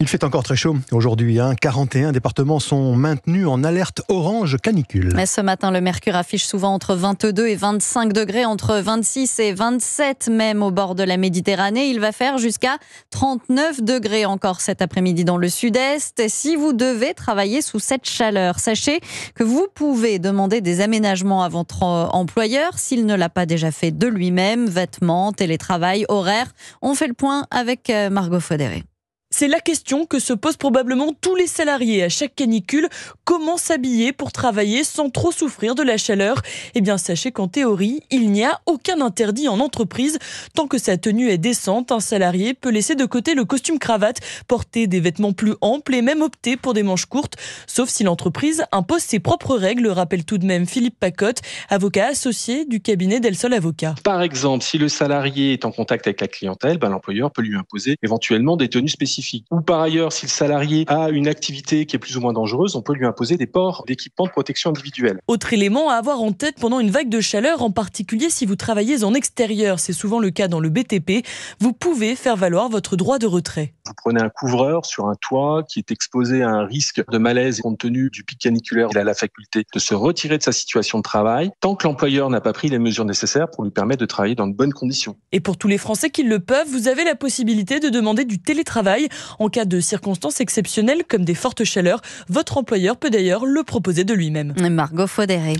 Il fait encore très chaud aujourd'hui. 41 départements sont maintenus en alerte orange canicule. Mais ce matin, le mercure affiche souvent entre 22 et 25 degrés, entre 26 et 27 même au bord de la Méditerranée. Il va faire jusqu'à 39 degrés encore cet après-midi dans le sud-est. Si vous devez travailler sous cette chaleur, sachez que vous pouvez demander des aménagements à votre employeur s'il ne l'a pas déjà fait de lui-même. Vêtements, télétravail, horaires. On fait le point avec Margot Faudéré. C'est la question que se posent probablement tous les salariés à chaque canicule. Comment s'habiller pour travailler sans trop souffrir de la chaleur ? Eh bien, sachez qu'en théorie, il n'y a aucun interdit en entreprise. Tant que sa tenue est décente, un salarié peut laisser de côté le costume-cravate, porter des vêtements plus amples et même opter pour des manches courtes. Sauf si l'entreprise impose ses propres règles, rappelle tout de même Philippe Pacotte, avocat associé du cabinet Delsol Avocat. Par exemple, si le salarié est en contact avec la clientèle, l'employeur peut lui imposer éventuellement des tenues spécifiques. Ou par ailleurs, si le salarié a une activité qui est plus ou moins dangereuse, on peut lui imposer des ports d'équipements de protection individuelle. Autre élément à avoir en tête pendant une vague de chaleur, en particulier si vous travaillez en extérieur, c'est souvent le cas dans le BTP, vous pouvez faire valoir votre droit de retrait. Vous prenez un couvreur sur un toit qui est exposé à un risque de malaise compte tenu du pic caniculaire. Il a la faculté de se retirer de sa situation de travail tant que l'employeur n'a pas pris les mesures nécessaires pour lui permettre de travailler dans de bonnes conditions. Et pour tous les Français qui le peuvent, vous avez la possibilité de demander du télétravail. En cas de circonstances exceptionnelles comme des fortes chaleurs, votre employeur peut d'ailleurs le proposer de lui-même. Margot Faudéré.